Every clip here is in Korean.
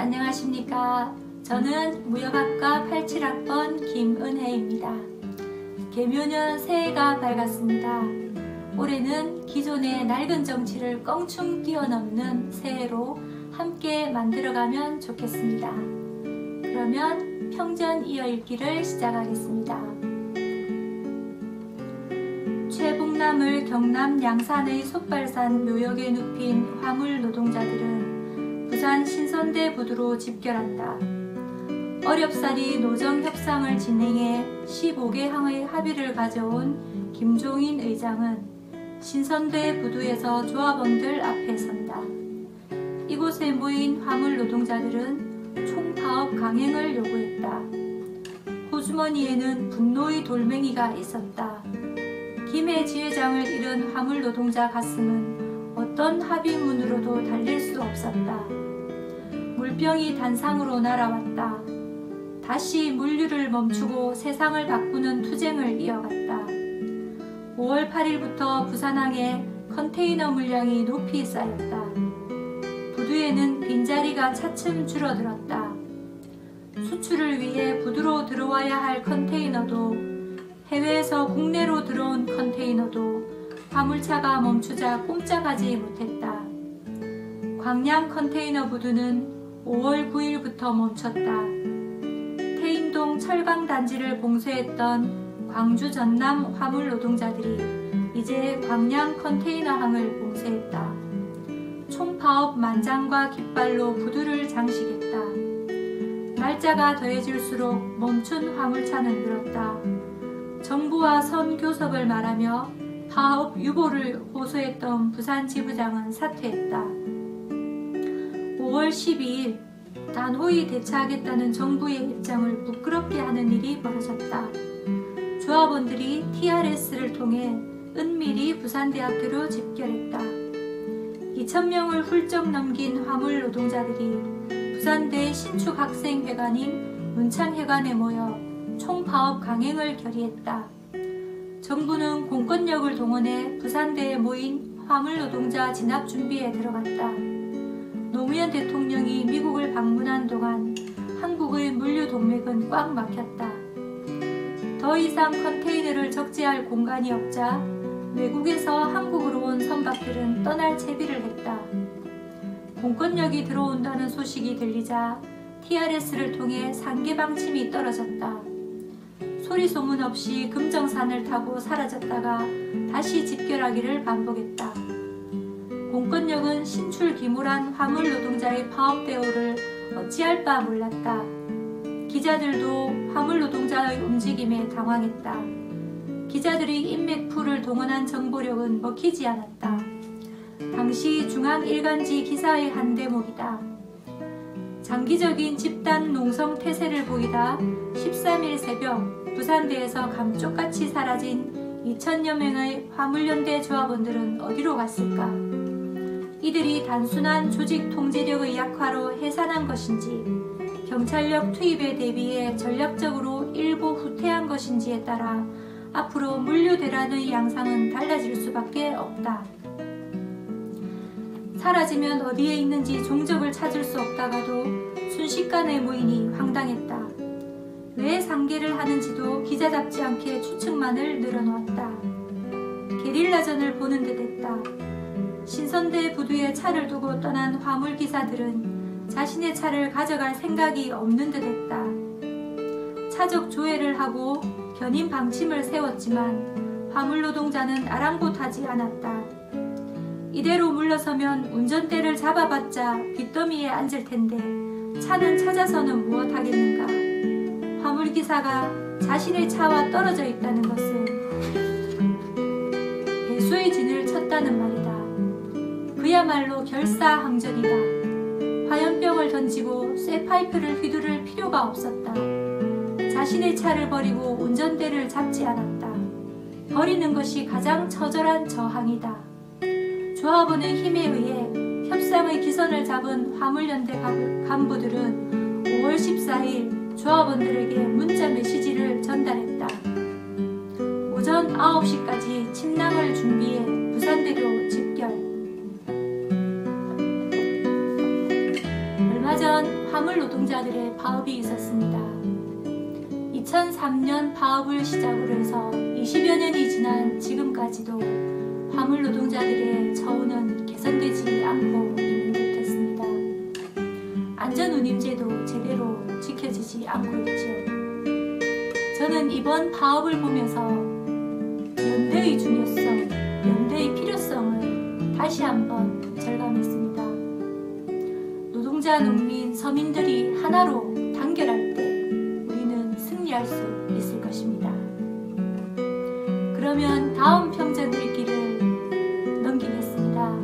안녕하십니까. 저는 무역학과 87학번 김은혜입니다. 개묘년 새해가 밝았습니다. 올해는 기존의 낡은 정치를 껑충 뛰어넘는 새해로 함께 만들어가면 좋겠습니다. 그러면 평전 이어읽기를 시작하겠습니다. 최북남을 경남 양산의 솥발산 묘역에 눕힌 화물 노동자들은 부산 신선대 부두로 집결한다. 어렵사리 노정협상을 진행해 15개 항의 합의를 가져온 김종인 의장은 신선대 부두에서 조합원들 앞에 선다. 이곳에 모인 화물 노동자들은 총파업 강행을 요구했다. 호주머니에는 분노의 돌멩이가 있었다. 김해 지회장을 잃은 화물 노동자 가슴은 어떤 합의문으로도 달랠 수 없었다. 물병이 단상으로 날아왔다. 다시 물류를 멈추고 세상을 바꾸는 투쟁을 이어갔다. 5월 8일부터 부산항에 컨테이너 물량이 높이 쌓였다. 부두에는 빈자리가 차츰 줄어들었다. 수출을 위해 부두로 들어와야 할 컨테이너도 해외에서 국내로 들어온 컨테이너도 화물차가 멈추자 꼼짝하지 못했다. 광양 컨테이너 부두는 5월 9일부터 멈췄다. 태인동 철강단지를 봉쇄했던 광주 전남 화물 노동자들이 이제 광양 컨테이너항을 봉쇄했다. 총파업 만장과 깃발로 부두를 장식했다. 날짜가 더해질수록 멈춘 화물차는 늘었다. 정부와 선교섭을 말하며 파업 유보를 호소했던 부산 지부장은 사퇴했다. 5월 12일 단호히 대처하겠다는 정부의 입장을 부끄럽게 하는 일이 벌어졌다. 조합원들이 TRS를 통해 은밀히 부산대학교로 집결했다. 2,000명을 훌쩍 넘긴 화물 노동자들이 부산대 신축학생회관인 문창회관에 모여 총파업 강행을 결의했다. 정부는 공권력을 동원해 부산대에 모인 화물 노동자 진압 준비에 들어갔다. 노무현 대통령이 미국을 방문한 동안 한국의 물류 동맥은 꽉 막혔다. 더 이상 컨테이너를 적재할 공간이 없자 외국에서 한국으로 온 선박들은 떠날 채비를 했다. 공권력이 들어온다는 소식이 들리자 TRS를 통해 상계방침이 떨어졌다. 소리 소문 없이 금정산을 타고 사라졌다가 다시 집결하기를 반복했다. 공권력은 신출기몰한 화물 노동자의 파업 대우를 어찌할 바 몰랐다. 기자들도 화물 노동자의 움직임에 당황했다. 기자들이 인맥풀을 동원한 정보력은 먹히지 않았다. 당시 중앙일간지 기사의 한 대목이다. 장기적인 집단 농성 태세를 보이다 13일 새벽 부산대에서 감쪽같이 사라진 2,000여 명의 화물연대 조합원들은 어디로 갔을까? 이들이 단순한 조직 통제력의 약화로 해산한 것인지 경찰력 투입에 대비해 전략적으로 일부 후퇴한 것인지에 따라 앞으로 물류 대란의 양상은 달라질 수밖에 없다. 사라지면 어디에 있는지 종적을 찾을 수 없다가도 순식간에 모이니 황당했다. 왜 상계를 하는지도 기자답지 않게 추측만을 늘어놓았다. 게릴라전을 보는 듯 했다. 신선대 부두에 차를 두고 떠난 화물기사들은 자신의 차를 가져갈 생각이 없는 듯 했다. 차적 조회를 하고 견인 방침을 세웠지만 화물 노동자는 아랑곳하지 않았다. 이대로 물러서면 운전대를 잡아봤자 빚더미에 앉을 텐데 차는 찾아서는 무엇하겠는가. 화물기사가 자신의 차와 떨어져 있다는 것은 배수의 진을 쳤다는 말이다. 그야말로 결사항전이다. 화염병을 던지고 쇠파이프를 휘두를 필요가 없었다. 자신의 차를 버리고 운전대를 잡지 않았다. 버리는 것이 가장 처절한 저항이다. 조합원의 힘에 의해 협상의 기선을 잡은 화물연대 간부들은 5월 14일 조합원들에게 문자 메시지를 전달했다. 오전 9시까지 침낭을 준비해 부산대로 집결. 얼마 전 화물 노동자들의 파업이 있었습니다. 2003년 파업을 시작으로 해서 20여 년이 지난 지금까지도 화물 노동자들의 처우는 개선되지 않고 있는 듯했습니다. 안전운임제도 제대로 지켜지지 않고 있죠. 저는 이번 파업을 보면서 연대의 중요성, 연대의 필요성을 다시 한번 절감했습니다. 노동자, 농민, 서민들이 하나로 단결할 때 우리는 승리할 수 있을 것입니다. 그러면 다음 평전 읽기를 넘기겠습니다.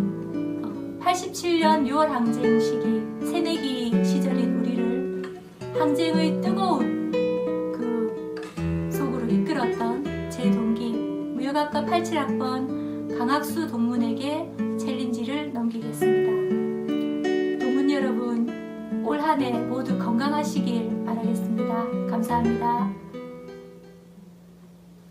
87년 6월 항쟁 시기 새내기 시절인 우리를 항쟁의 뜨거운 그 속으로 이끌었던 제 동기 무역학과 87학번 강학수 동문에게 챌린지를 넘기겠습니다. 동문 여러분, 올 한 해 모두 건강하시길 바라겠습니다. 감사합니다.